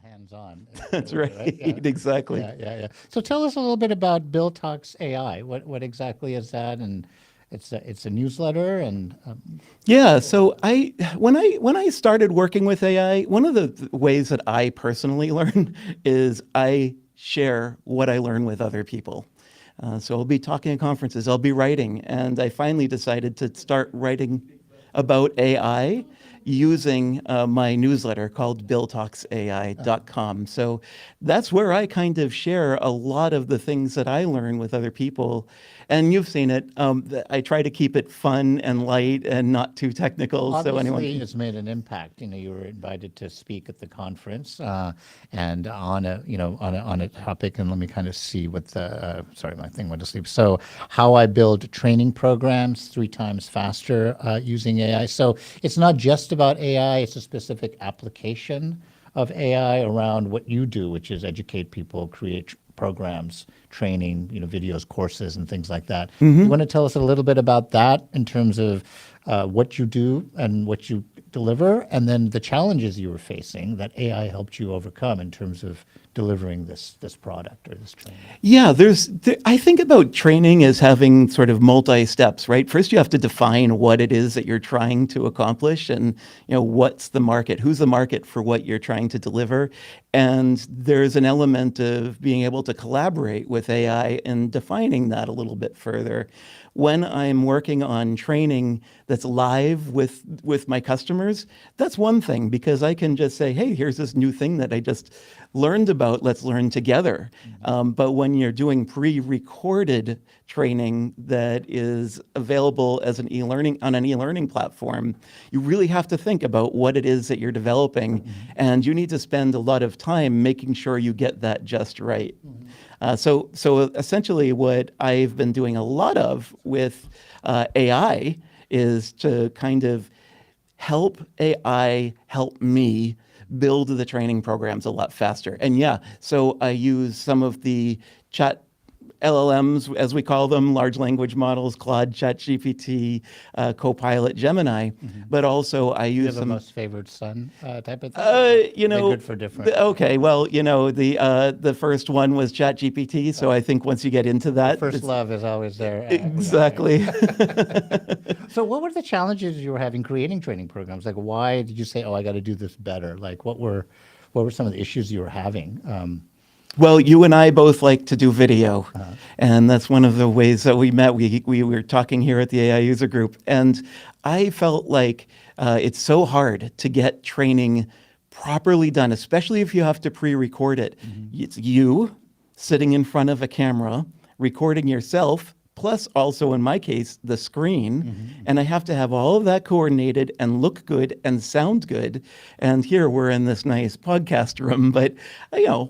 hands-on. That's right. Yeah. Exactly. Yeah. So tell us a little bit about Bill Talks AI. What exactly is that? And it's a newsletter, and Yeah, so when I started working with AI, one of the ways that I personally learn is I share what I learn with other people. So I'll be talking at conferences, I'll be writing, and I finally decided to start writing about AI using my newsletter called BillTalksAI.com. So that's where I kind of share a lot of the things that I learn with other people. And you've seen it. I try to keep it fun and light and not too technical, so anyone obviously can. it's made an impact. You were invited to speak at the conference, and on a topic. And let me kind of see what the sorry, my thing went to sleep. So how I build training programs 3 times faster using AI. So it's not just about AI; it's a specific application of AI around what you do, which is educate people, create programs, training, videos, courses, and things like that. You want to tell us a little bit about that in terms of what you do and what you deliver, and then the challenges you were facing that AI helped you overcome in terms of delivering this product or this training? Yeah, I think about training as having sort of multi-steps, right? First, you have to define what it is that you're trying to accomplish, and what's the market, who's the market for what you're trying to deliver. And there's an element of being able to collaborate with AI and defining that a little bit further. When I'm working on training that's live with my customers, that's one thing, because I can just say, hey, here's this new thing that I just learned about, let's learn together. But when you're doing pre-recorded training that is available as an e-learning on an e-learning platform, you really have to think about what it is that you're developing, and you need to spend a lot of time making sure you get that just right. So essentially what I've been doing a lot of with AI is to kind of help AI help me build the training programs a lot faster. And yeah, so I use some of the chat LLMs, as we call them, large language models, Claude, ChatGPT, Copilot, Gemini, but also I You use have a some. most favored son type of thing? They're good for different. Okay, well, the first one was ChatGPT, so I think once you get into that, First love is always there. exactly. So what were the challenges you were having creating training programs? Like, why did you say, oh, I got to do this better? Like, what were some of the issues you were having? Well, you and I both like to do video, and that's one of the ways that we met. We were talking here at the AI user group, and I felt like it's so hard to get training properly done, especially if you have to pre-record it. It's you sitting in front of a camera, recording yourself, plus also, in my case, the screen. And I have to have all of that coordinated and look good and sound good. And here we're in this nice podcast room, but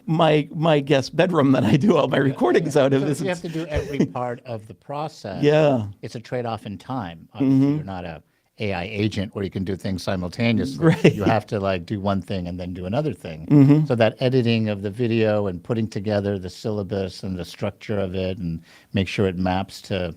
my guest bedroom that I do all my recordings out of. So This you is have to do every part of the process. Yeah. It's a trade-off in time. Obviously, you're not a AI agent where you can do things simultaneously. Right. You have to do one thing and then do another thing. So that editing of the video and putting together the syllabus and the structure of it and make sure it maps to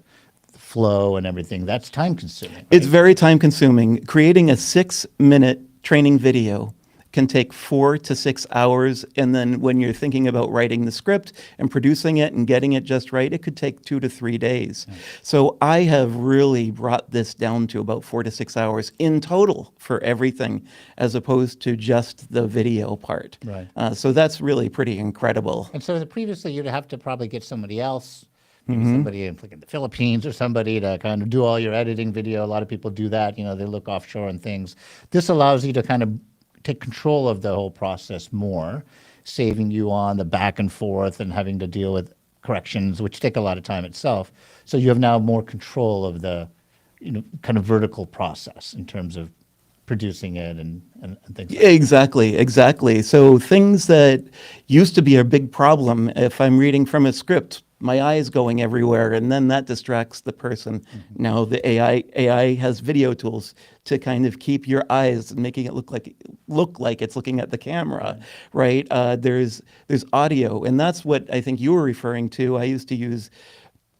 the flow and everything, that's time consuming. Right? It's very time consuming. Creating a 6-minute training video can take 4 to 6 hours. And then when you're thinking about writing the script and producing it and getting it just right, it could take 2 to 3 days. So I have really brought this down to about 4 to 6 hours in total for everything, as opposed to just the video part. Right. So that's really pretty incredible. And so previously you'd have to probably get somebody else, maybe somebody in the Philippines or somebody to kind of do all your editing video. A lot of people do that. They look offshore and things. This allows you to kind of take control of the whole process more, saving you on the back and forth and having to deal with corrections, which take a lot of time itself. So you have now more control of the kind of vertical process in terms of producing it and things like that. Exactly. So things that used to be a big problem, if I'm reading from a script, my eyes going everywhere, and then that distracts the person. Now the AI has video tools to kind of keep your eyes, making it look like it's looking at the camera, right? There's audio, and that's what I think you were referring to. I used to use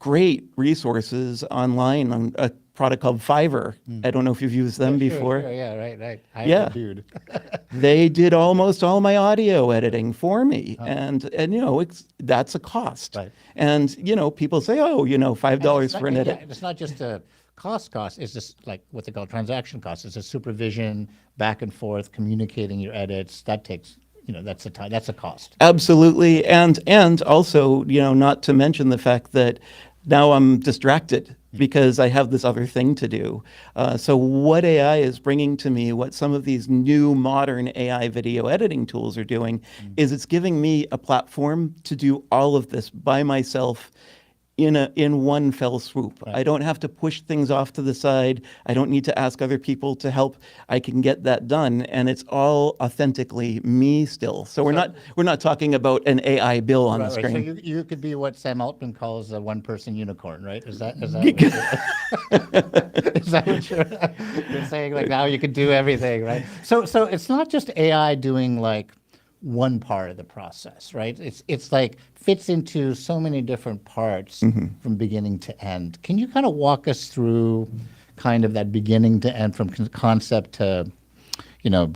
great resources online on a product called Fiverr. I don't know if you've used them before. Sure, yeah, right. I'm Yeah. a dude. They did almost all my audio editing for me, and that's a cost. Right. And people say, oh, $5 for an Yeah, edit. it's not just a cost. It's just like what they call transaction costs. It's a supervision, back and forth, communicating your edits. That takes, that's a time. That's a cost. Absolutely, and also, not to mention the fact that now I'm distracted because I have this other thing to do. So what AI is bringing to me, what some of these new modern AI video editing tools are doing, is it's giving me a platform to do all of this by myself in one fell swoop. Right. I don't have to push things off to the side. I don't need to ask other people to help. I can get that done, and it's all authentically me still. So we're not talking about an AI bill on the Right. screen. So you could be what Sam Altman calls a one-person unicorn, right? Is that is that what you're saying? Like now you can do everything, right? So it's not just AI doing like one part of the process, right? It's like fits into so many different parts from beginning to end. Can you kind of walk us through kind of that beginning to end from concept to,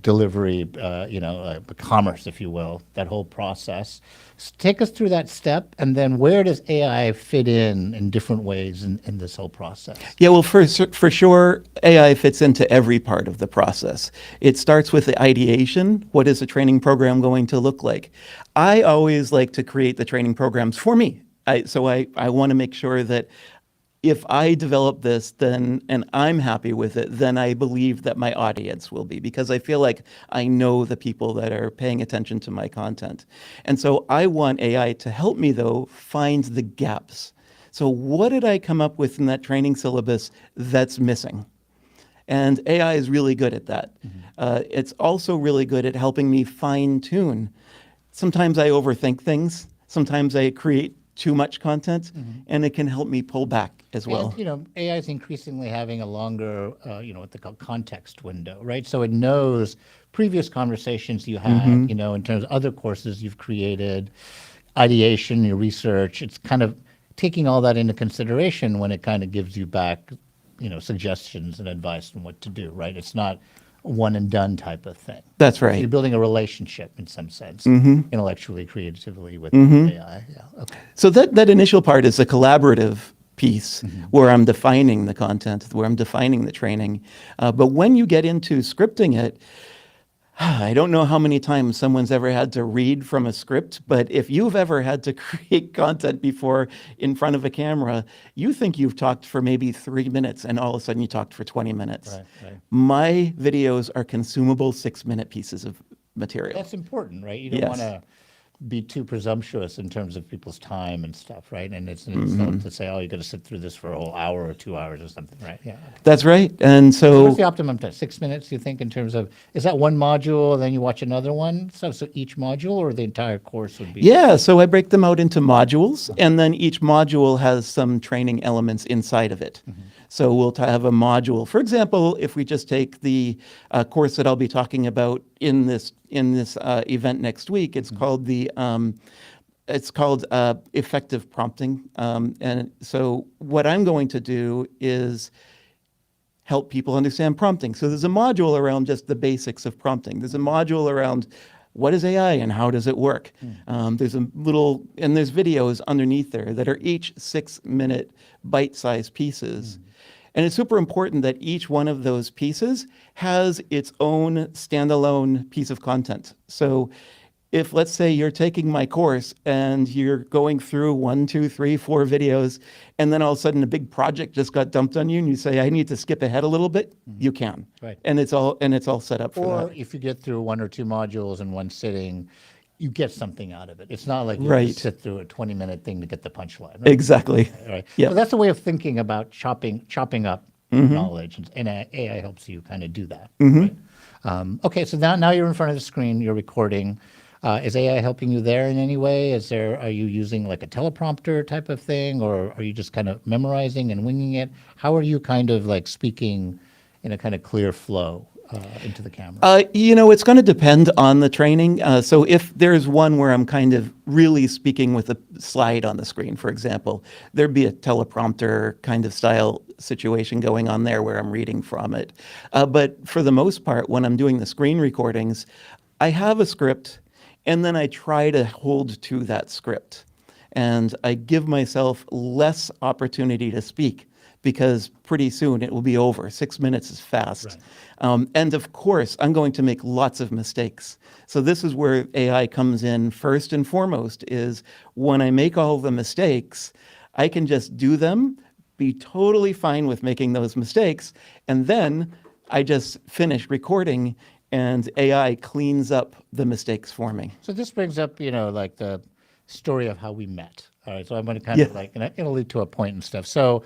delivery, commerce, if you will, that whole process? Take us through that step, and then where does AI fit in different ways in this whole process? Yeah, well, for sure, AI fits into every part of the process. It starts with the ideation. What is a training program going to look like? I always like to create the training programs for me. So I want to make sure that if I develop this, and I'm happy with it, then I believe that my audience will be, because I feel like I know the people that are paying attention to my content. And so I want AI to help me, though, find the gaps. So what did I come up with in that training syllabus that's missing? And AI is really good at that. It's also really good at helping me fine tune. Sometimes I overthink things. Sometimes I create too much content, and it can help me pull back as well. And, AI is increasingly having a longer, what they call context window, right? So it knows previous conversations you had, in terms of other courses you've created, ideation, your research. It's kind of taking all that into consideration when it kind of gives you back, suggestions and advice on what to do, right? It's not one and done type of thing. That's So right. you're building a relationship in some sense, intellectually, creatively with AI. Yeah. Okay. So that initial part is a collaborative piece where I'm defining the content, where I'm defining the training. But when you get into scripting it, I don't know how many times someone's ever had to read from a script, but if you've ever had to create content before in front of a camera, you think you've talked for maybe 3 minutes, and all of a sudden you talked for 20 minutes. Right. My videos are consumable 6-minute pieces of material. That's important, right? You don't Yes. want to be too presumptuous in terms of people's time and stuff, right? And it's an insult to say, oh, you're going to sit through this for a whole hour or 2 hours or something, right? Yeah. That's right. And so What's the optimum time? 6 minutes, you think, in terms of, is that one module, and then you watch another one? So each module, or the entire course would be? yeah, so I break them out into modules, and then each module has some training elements inside of it. So we'll have a module. For example, if we just take the course that I'll be talking about in this event next week, it's called effective prompting. And so what I'm going to do is help people understand prompting. So there's a module around just the basics of prompting. There's a module around what is AI and how does it work. There's there's videos underneath there that are each 6-minute bite-sized pieces. And it's super important that each one of those pieces has its own standalone piece of content. So if, let's say, you're taking my course and you're going through 1, 2, 3, 4 videos, and then all of a sudden a big project just got dumped on you, and you say, I need to skip ahead a little bit, you can. Right. And it's all set up for Or that. if you get through 1 or 2 modules in one sitting, you get something out of it. It's not like you Right. have to sit through a 20-minute thing to get the punchline. Right? Exactly. Right. Yeah. So that's a way of thinking about chopping up knowledge, and AI helps you kind of do that. Right? Okay, so now you're in front of the screen, you're recording. Is AI helping you there in any way? Are you using like a teleprompter type of thing, or are you just kind of memorizing and winging it? How are you kind of like speaking in a kind of clear flow into the camera? It's going to depend on the training. So if there's one where I'm kind of really speaking with a slide on the screen, for example, there'd be a teleprompter kind of style situation going on there where I'm reading from it. But for the most part, when I'm doing the screen recordings, I have a script and then I try to hold to that script. And I give myself less opportunity to speak because pretty soon it will be over. 6 minutes is fast. Right. And of course, I'm going to make lots of mistakes. So this is where AI comes in first and foremost, is when I make all the mistakes, I can just do them, be totally fine with making those mistakes, and then I just finish recording and AI cleans up the mistakes for me. So this brings up, like the story of how we met. All right, so I'm going to kind of like, and it'll lead to a point and stuff. So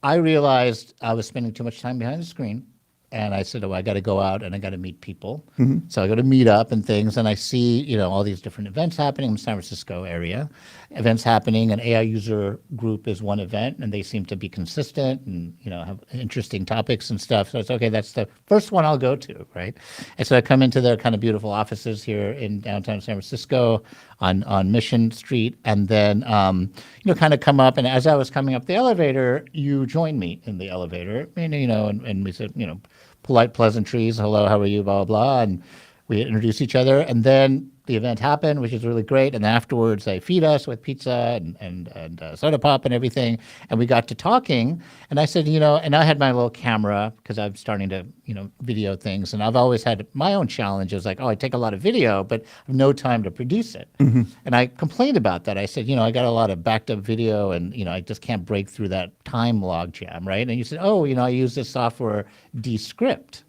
I realized I was spending too much time behind the screen, and I said, "Oh, I got to go out and I got to meet people." So I go to meet up and things, and I see, all these different events happening in the San Francisco area. Events happening, an AI user group is one event, and they seem to be consistent and have interesting topics and stuff. So it's okay. That's the first one I'll go to, right? And so I come into their kind of beautiful offices here in downtown San Francisco on Mission Street, and then kind of come up. And as I was coming up the elevator, you joined me in the elevator, and we said, polite pleasantries, hello, how are you, blah, blah, blah. And we introduced each other. And then the event happened, which is really great. And afterwards, they feed us with pizza and soda pop and everything. And we got to talking. And I said, and I had my little camera because I'm starting to, video things. And I've always had my own challenges, like, I take a lot of video, but I have no time to produce it. And I complained about that. I said, I got a lot of backed up video and, I just can't break through that time log jam, right? And you said, I use this software, Descript.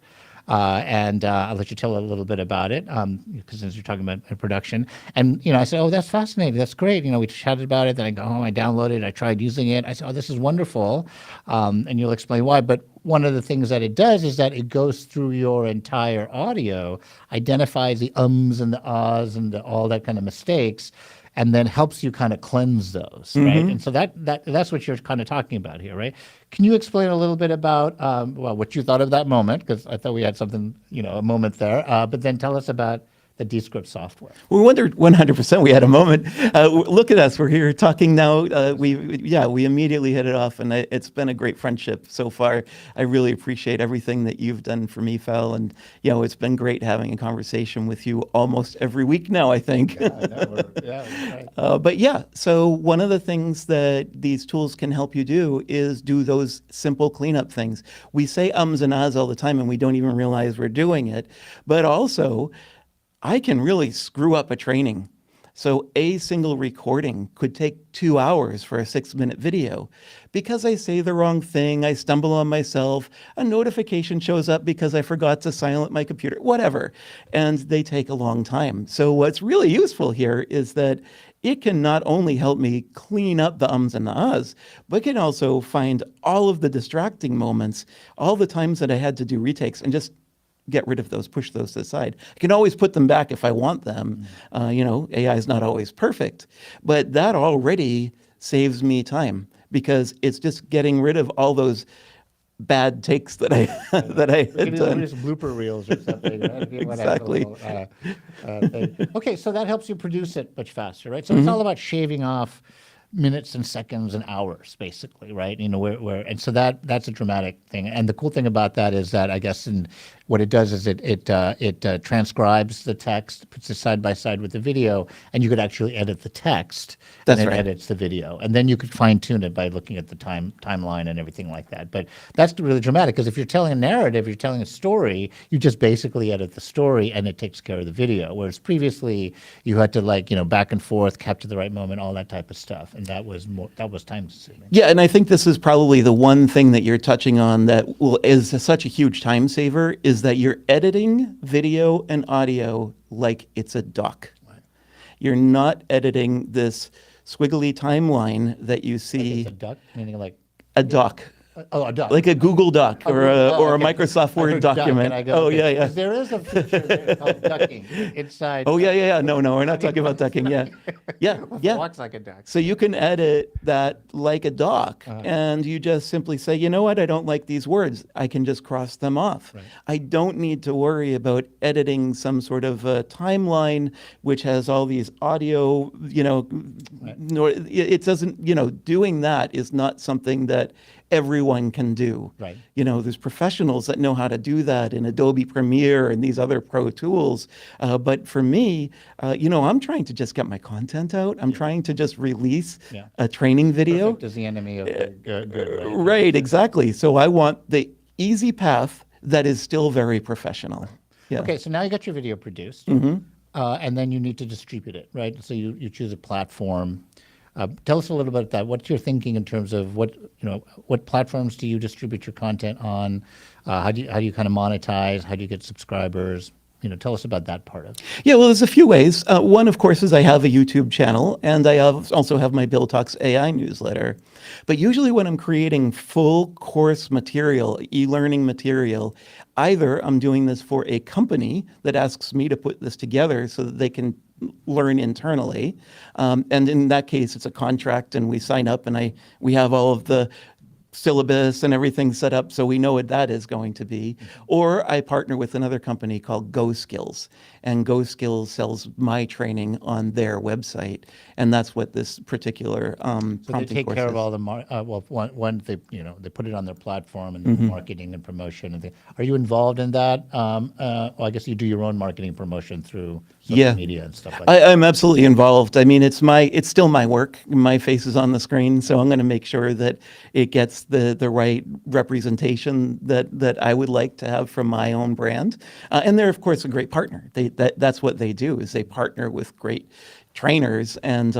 And I'll let you tell a little bit about it, because since you're talking about production. And, I said, that's fascinating. That's great. We chatted about it. Then I go home, I downloaded it. I tried using it. I said, this is wonderful. And you'll explain why. But one of the things that it does is that it goes through your entire audio, identifies the ums and the ahs and all that kind of mistakes, and then helps you kind of cleanse those, right? And so that's what you're kind of talking about here, right? Can you explain a little bit about, what you thought of that moment? Because I thought we had something, a moment there. But then tell us about the Descript software. We wondered 100% we had a moment. Look at us. We're here talking now. We immediately hit it off, and it's been a great friendship so far. I really appreciate everything that you've done for me, Fal. And, it's been great having a conversation with you almost every week now, I think. So one of the things that these tools can help you do is do those simple cleanup things. We say ums and ahs all the time, and we don't even realize we're doing it. But also, I can really screw up a training. So a single recording could take 2 hours for a 6-minute video because I say the wrong thing, I stumble on myself, a notification shows up because I forgot to silence my computer, whatever, and they take a long time. So what's really useful here is that it can not only help me clean up the ums and the ahs, but can also find all of the distracting moments, all the times that I had to do retakes, and just get rid of those, push those to the side. I can always put them back if I want them. AI is not always perfect, but that already saves me time because it's just getting rid of all those bad takes that I had done. Just blooper reels or something. Exactly. Okay, so that helps you produce it much faster, right? So it's all about shaving off minutes and seconds and hours, basically, right? And so that's a dramatic thing. And the cool thing about that is that I guess what it does is it transcribes the text, puts it side by side with the video, and you could actually edit the text. That's and then right. Edits the video, and then you could fine tune it by looking at the timeline and everything like that. But that's really dramatic because if you're telling a narrative, you're telling a story, you just basically edit the story and it takes care of the video. Whereas previously you had to back and forth, capture the right moment, all that type of stuff, and that was time consuming. Yeah, and I think this is probably the one thing that you're touching on that is such a huge time saver is that you're editing video and audio like it's a doc. Right. You're not editing this squiggly timeline that you see. Like it's a duck, meaning like a doc. Oh, a doc. like a Google Doc or a Oh, or a okay. Microsoft I Word heard duck, and document. I go, Oh okay. yeah, yeah. 'Cause there is a feature there called ducking inside. Oh yeah. No, we're not talking about ducking. Yeah, yeah. Walks like a duck. So you can edit that like a doc, Uh-huh. and you just simply say, you know what, I don't like these words. I can just cross them off. Right. I don't need to worry about editing some sort of a timeline which has all these audio, Right. nor it doesn't, doing that is not something that everyone can do. Right. There's professionals that know how to do that in Adobe Premiere and these other pro tools. But for me, I'm trying to just get my content out. I'm trying to just release Yeah. a training video. Perfect is the enemy of the good, right? Right, exactly. So I want the easy path that is still very professional. Yeah. Okay, so now you got your video produced, and then you need to distribute it, right? So you choose a platform. Tell us a little bit about that. What's your thinking in terms of what platforms do you distribute your content on? How do you kind of monetize? How do you get subscribers? Tell us about that part of it. Yeah, well, there's a few ways. One, of course, is I have a YouTube channel, and I also have my Bill Talks AI newsletter. But usually when I'm creating full course material, e-learning material, either I'm doing this for a company that asks me to put this together so that they can learn internally. And in that case, it's a contract, and we sign up, and we have all of the syllabus and everything set up so we know what that is going to be. Or I partner with another company called Go Skills, and Go Skills sells my training on their website, and that's what this particular So they prompting take course care is. of all the one they put it on their platform and marketing and promotion and things. Are you involved in that? Well, I guess you do your own marketing and promotion through social Yeah. media and stuff like that. I'm absolutely involved. I mean, it's still my work. My face is on the screen, so I'm going to make sure that it gets the right representation that I would like to have from my own brand. And they're, of course, a great partner. That's what they do, is they partner with great trainers, and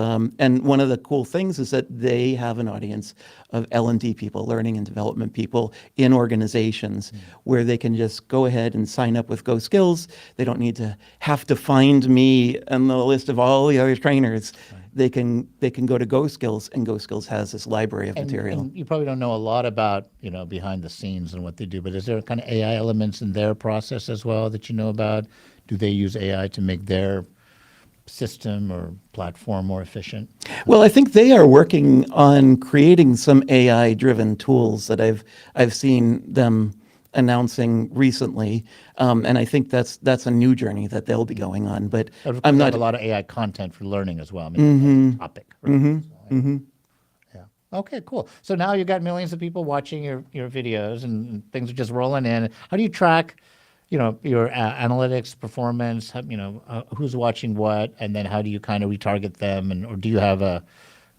one of the cool things is that they have an audience of L&D people, learning and development people in organizations, where they can just go ahead and sign up with Go Skills. They don't need to have to find me on the list of all the other trainers. They can go to Go Skills, and Go Skills has this library of material. And you probably don't know a lot about behind the scenes and what they do, but is there kind of AI elements in their process as well that you know about? Do they use AI to make their system or platform more efficient? Well, I think they are working on creating some AI-driven tools that I've seen them announcing recently, and I think that's a new journey that they'll be going on. But Of course, I'm they not. have a lot of AI content for learning as well. I mean, that's a topic. Right? Yeah. Okay, cool. So now you've got millions of people watching your videos, and things are just rolling in. How do you track, your analytics, performance? Who's watching what, and then how do you kind of retarget them, or do you have a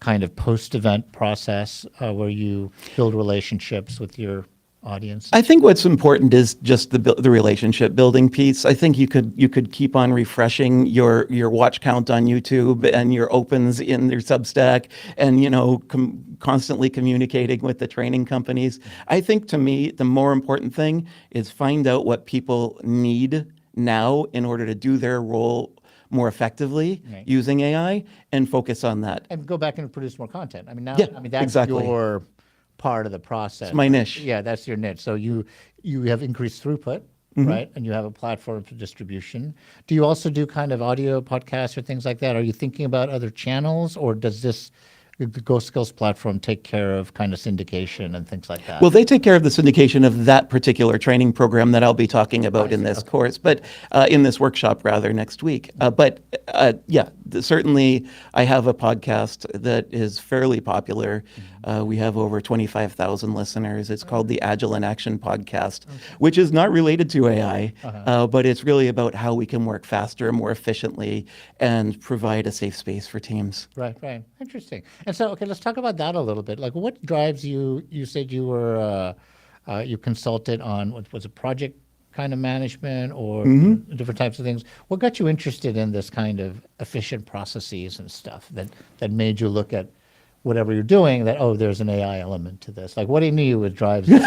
kind of post-event process where you build relationships with your audience? I think what's important is just the relationship building piece. I think you could keep on refreshing your watch count on YouTube and your opens in your Substack, and constantly communicating with the training companies. I think, to me, the more important thing is find out what people need now in order to do their role more effectively Right. using AI, and focus on that. And go back and produce more content. I mean, now, Yeah, that's exactly. your part of the process. It's my niche. Yeah, that's your niche. So you have increased throughput, right? And you have a platform for distribution. Do you also do kind of audio podcasts or things like that? Are you thinking about other channels, or does the Go Skills platform take care of kind of syndication and things like that? Well, they take care of the syndication of that particular training program that I'll be talking about in this course, but in this workshop rather next week. Yeah, certainly I have a podcast that is fairly popular. We have over 25,000 listeners. It's called the Agile in Action podcast, which is not related to AI, but it's really about how we can work faster, more efficiently, and provide a safe space for teams. Right. Interesting. And so, okay, let's talk about that a little bit. Like, what drives you? You said you were, you consulted on, what was it, project kind of management or different types of things. What got you interested in this kind of efficient processes and stuff that made you look at whatever you're doing, that, oh, there's an AI element to this? Like, what in you would drive you?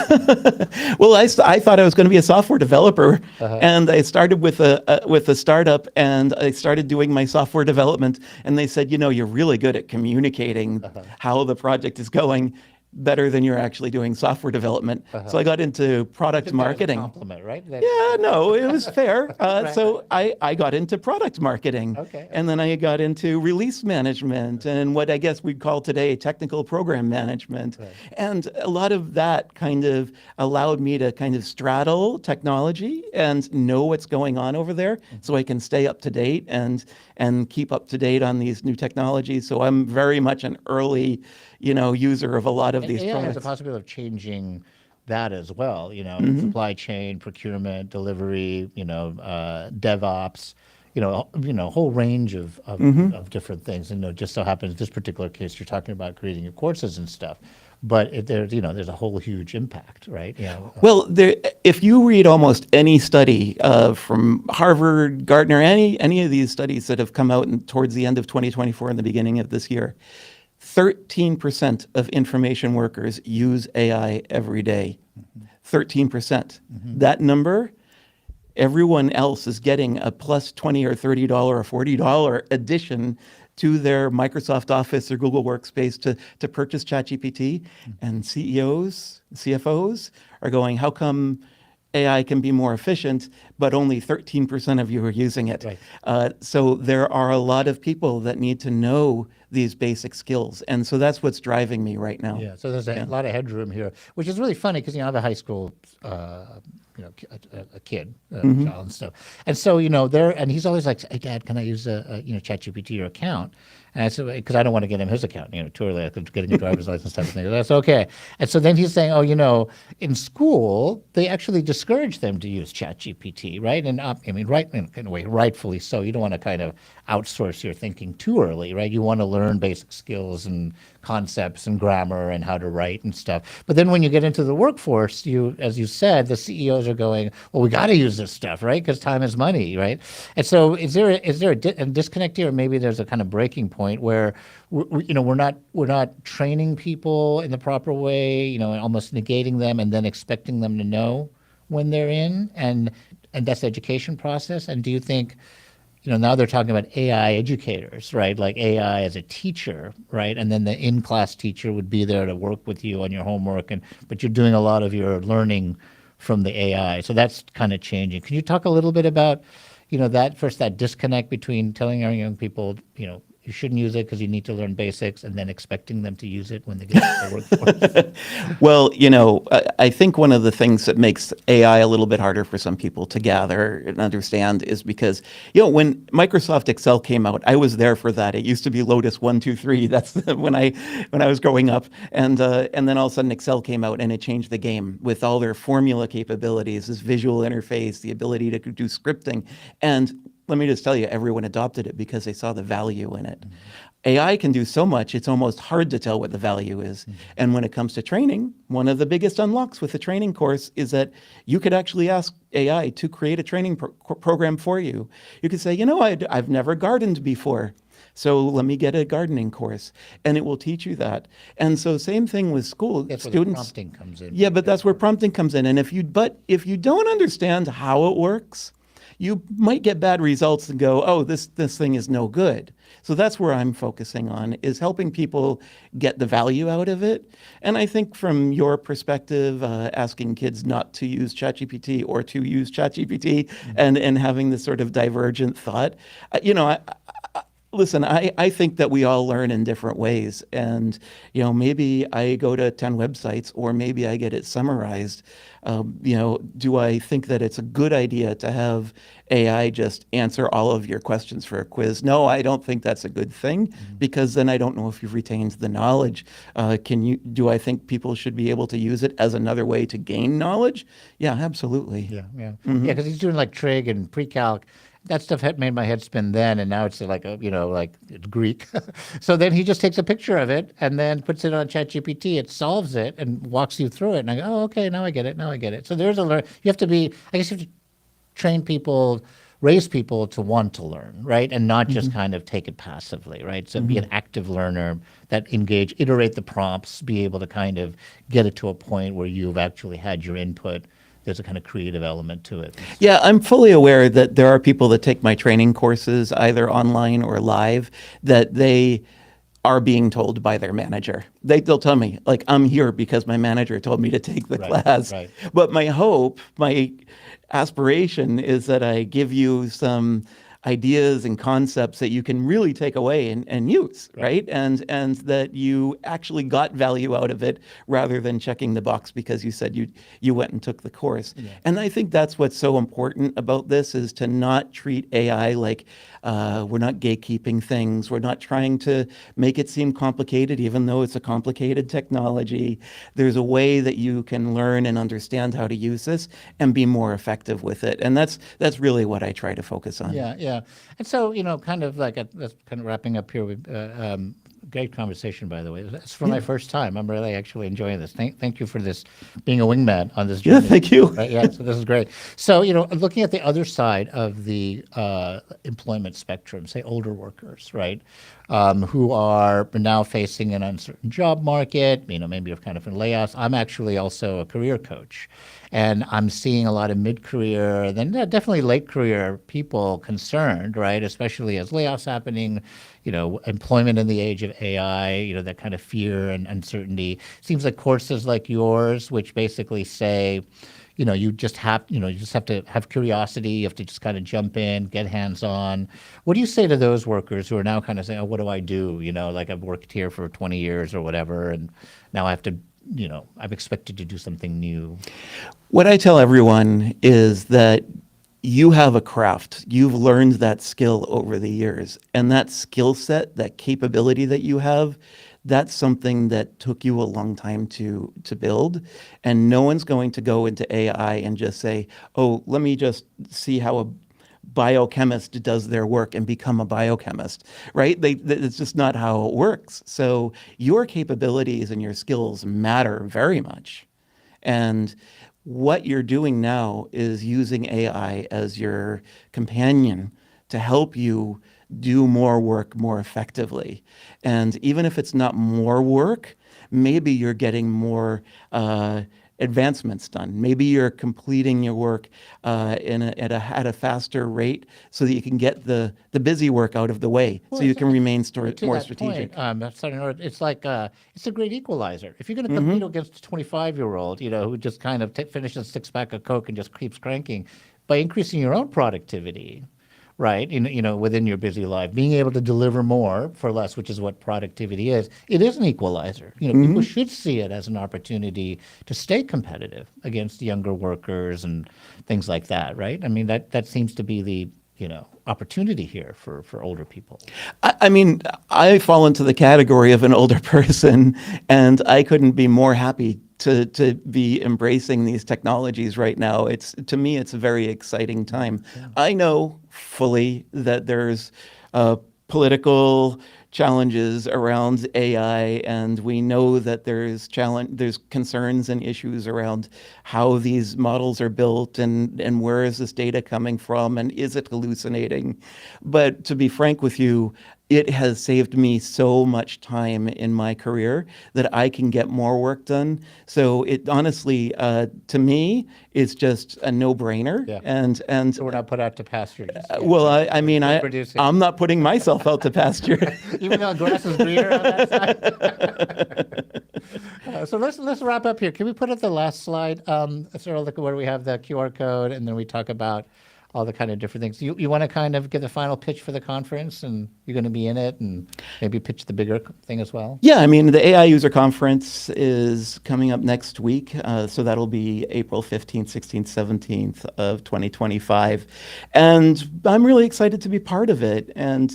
Well, I thought I was going to be a software developer, and I started with a startup, and I started doing my software development, and they said, you're really good at communicating how the project is going. better than you're actually doing software development. So I got into product Took that as a marketing. compliment, right? Yeah, no, it was fair. Right, So I got into product marketing. Okay. And then I got into release management and what I guess we'd call today technical program management. Right. And a lot of that kind of allowed me to kind of straddle technology and know what's going on over there so I can stay up to date and keep up to date on these new technologies. So I'm very much an early, user of a lot of these AI has products. the possibility of changing that as well, supply chain, procurement, delivery, DevOps, a whole range of different things. And just so happens this particular case, you're talking about creating your courses and stuff, but there's a whole huge impact, right? Well, if you read almost any study from Harvard, Gartner, any of these studies that have come out towards the end of 2024 and the beginning of this year, 13% of information workers use AI every day. 13%. That number, everyone else is getting a plus $20 or $30 or $40 addition to their Microsoft Office or Google Workspace to purchase ChatGPT. And CEOs, CFOs are going, how come AI can be more efficient, but only 13% of you are using it? Right. So there are a lot of people that need to know these basic skills. And so that's what's driving me right now. Yeah, so there's a lot of headroom here, which is really funny because I have a high school, a kid, child and stuff, and so and he's always like, "Hey, Dad, can I use ChatGPT your account?" And I said, because I don't want to get him his account, too early, like getting a driver's license type of thing. That's okay. And so then he's saying, oh, in school, they actually discourage them to use ChatGPT, right? And right in a way, rightfully so. You don't want to kind of outsource your thinking too early, right? You want to learn basic skills and concepts and grammar and how to write and stuff. But then when you get into the workforce, as you said, the CEOs are going, well, we got to use this stuff, right? Because time is money, right? And so is there a disconnect here? Or maybe there's a kind of breaking point where we're not training people in the proper way, almost negating them and then expecting them to know when they're in, and that's the education process. And do you think, now they're talking about AI educators, right? Like AI as a teacher, right? And then the in-class teacher would be there to work with you on your homework, but you're doing a lot of your learning from the AI. So that's kind of changing. Can you talk a little bit about, that disconnect between telling our young people, you shouldn't use it because you need to learn basics, and then expecting them to use it when they get to the workforce? Well, I think one of the things that makes AI a little bit harder for some people to gather and understand is because, when Microsoft Excel came out, I was there for that. It used to be Lotus 1, 2, 3. That's when I was growing up, and then all of a sudden Excel came out and it changed the game with all their formula capabilities, this visual interface, the ability to do scripting, and let me just tell you, everyone adopted it because they saw the value in it. AI can do so much, it's almost hard to tell what the value is. And when it comes to training, one of the biggest unlocks with the training course is that you could actually ask AI to create a training program for you. You could say, I've never gardened before, so let me get a gardening course, and it will teach you that. And so same thing with school. That's students. where the prompting comes in. Yeah, but that's where prompting comes in. And if you don't understand how it works, you might get bad results and go, oh, this thing is no good. So that's where I'm focusing on, is helping people get the value out of it. And I think from your perspective, asking kids not to use ChatGPT or to use ChatGPT and having this sort of divergent thought, listen, I think that we all learn in different ways. And, maybe I go to 10 websites or maybe I get it summarized. Do I think that it's a good idea to have AI just answer all of your questions for a quiz? No, I don't think that's a good thing, because then I don't know if you've retained the knowledge. Do I think people should be able to use it as another way to gain knowledge? Yeah, absolutely. Yeah. Yeah, because he's doing like trig and pre-calc. That stuff had made my head spin then, and now it's like it's Greek. So then he just takes a picture of it and then puts it on ChatGPT. It solves it and walks you through it. And I go, oh, okay, now I get it. So there's you have to be, I guess you have to train people, raise people to want to learn, right? And not just kind of take it passively, right? So be an active learner, that iterate the prompts, be able to kind of get it to a point where you've actually had your input. There's a kind of creative element to it. Yeah, I'm fully aware that there are people that take my training courses either online or live, that they are being told by their manager. They'll tell me, like, I'm here because my manager told me to take the class. Right. But my hope, my aspiration is that I give you some ideas and concepts that you can really take away and use, right? And that you actually got value out of it rather than checking the box because you said you went and took the course. Yeah. And I think that's what's so important about this is to not treat AI like we're not gatekeeping things. We're not trying to make it seem complicated, even though it's a complicated technology. There's a way that you can learn and understand how to use this and be more effective with it. And that's really what I try to focus on. Yeah. And so, kind of like that's kind of wrapping up here with great conversation, by the way. It's for my first time. I'm really actually enjoying this. Thank you for this, being a wingman on this journey. Yeah, thank you. Right? Yeah, so this is great. So, looking at the other side of the employment spectrum, say older workers, right, who are now facing an uncertain job market, maybe kind of in layoffs. I'm actually also a career coach. And I'm seeing a lot of mid-career, then definitely late-career people concerned, right? Especially as layoffs happening, employment in the age of AI, that kind of fear and uncertainty. Seems like courses like yours, which basically say, you just have to have curiosity. You have to just kind of jump in, get hands-on. What do you say to those workers who are now kind of saying, "Oh, what do I do? Like I've worked here for 20 years or whatever, and now I have to." I'm expected to do something new. What I tell everyone is that you have a craft. You've learned that skill over the years. And that skill set, that capability that you have, that's something that took you a long time to build. And no one's going to go into AI and just say, oh, let me just see how a biochemist does their work and become a biochemist, right? It's just not how it works. So your capabilities and your skills matter very much. And what you're doing now is using AI as your companion to help you do more work more effectively. And even if it's not more work, maybe you're getting more advancements done. Maybe you're completing your work at a faster rate so that you can get the busy work out of the way, so you can remain more strategic. It's like it's a great equalizer. If you're going to compete against a 25-year-old, who just kind of finishes a 6-pack of Coke and just keeps cranking, by increasing your own productivity, right, within your busy life, being able to deliver more for less, which is what productivity is, it is an equalizer. People should see it as an opportunity to stay competitive against younger workers and things like that, right? I mean, that seems to be the, opportunity here for older people. I mean, I fall into the category of an older person, and I couldn't be more happy to be embracing these technologies right now. To me, it's a very exciting time. Yeah. I know fully that there's political challenges around AI, and we know that there's concerns and issues around how these models are built and where is this data coming from and is it hallucinating. But to be frank with you, it has saved me so much time in my career that I can get more work done. So it honestly, to me, it's just a no-brainer. Yeah. And so we're not put out to pasture. Well, I'm not putting myself out to pasture. Even though grass is greener on that side. So let's wrap up here. Can we put up the last slide? Sort of look at where we have the QR code, and then we talk about all the kind of different things. You want to kind of give the final pitch for the conference, and you're going to be in it, and maybe pitch the bigger thing as well? Yeah, I mean, the AI User Conference is coming up next week, so that'll be April 15th, 16th, 17th of 2025. And I'm really excited to be part of it. And,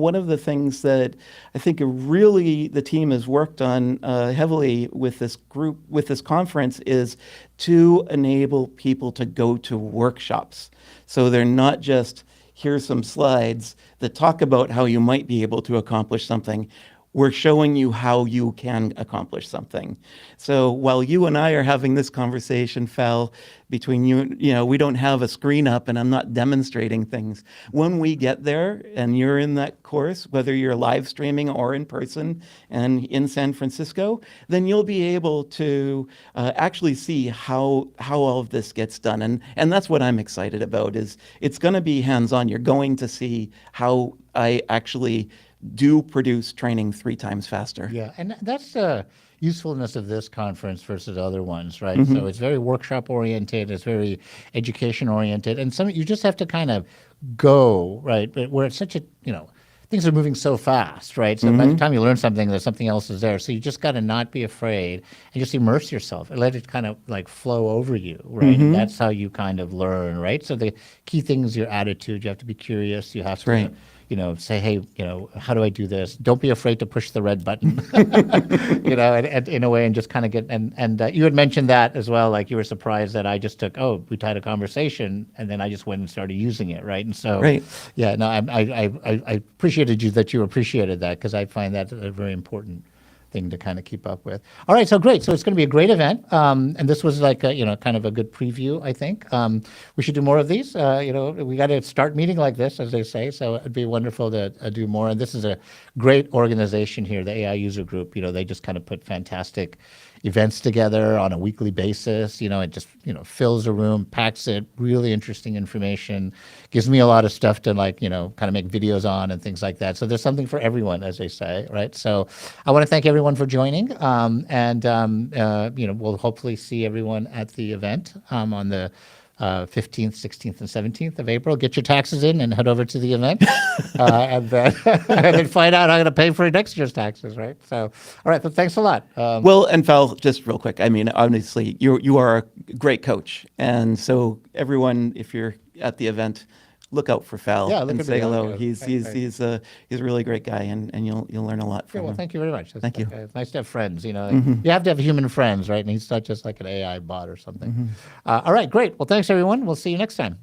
one of the things that I think really the team has worked on heavily with this group, with this conference, is to enable people to go to workshops. So they're not just, here's some slides that talk about how you might be able to accomplish something. We're showing you how you can accomplish something. So while you and I are having this conversation, Fal, between you, we don't have a screen up and I'm not demonstrating things. When we get there and you're in that course, whether you're live streaming or in person and in San Francisco, then you'll be able to actually see how all of this gets done. And that's what I'm excited about, is it's going to be hands-on. You're going to see how I actually do produce training 3 times faster. Yeah, and that's the usefulness of this conference versus other ones, right? So it's very workshop oriented, it's very education oriented, and some you just have to kind of go, right? But where it's such a, things are moving so fast, right? So by the time you learn something, there's something else is there. So you just got to not be afraid and just immerse yourself and let it kind of like flow over you, right? And that's how you kind of learn, right? So the key thing is your attitude. You have to be curious. You have to, right. Say, hey, how do I do this? Don't be afraid to push the red button, and in a way, and just kind of get, and you had mentioned that as well, like you were surprised that I just took, we had a conversation, and then I just went and started using it, right? And so, Right. yeah, no, I appreciated that you appreciated that, because I find that a very important thing to kind of keep up with. All right, so great. So it's going to be a great event, and this was like kind of a good preview, I think. We should do more of these. We got to start meeting like this, as they say. So it'd be wonderful to do more. And this is a great organization here, the AI User Group. They just kind of put fantastic events together on a weekly basis. It just fills a room, packs it, really interesting information, gives me a lot of stuff to kind of make videos on and things like that. So there's something for everyone, as they say, right? So I want to thank everyone for joining, we'll hopefully see everyone at the event on the 15th, 16th, and 17th of April. Get your taxes in and head over to the event, and then find out how I'm going to pay for next year's taxes, right? So, all right, but thanks a lot. Well, and Fal, just real quick, I mean, obviously, you are a great coach, and so everyone, if you're at the event, look out for Fal and say hello. He's a really great guy, and you'll learn a lot from him. Well, thank you very much. Thank you. It's nice to have friends. You have to have human friends, right? And he's not just like an AI bot or something. All right, great. Well, thanks everyone. We'll see you next time.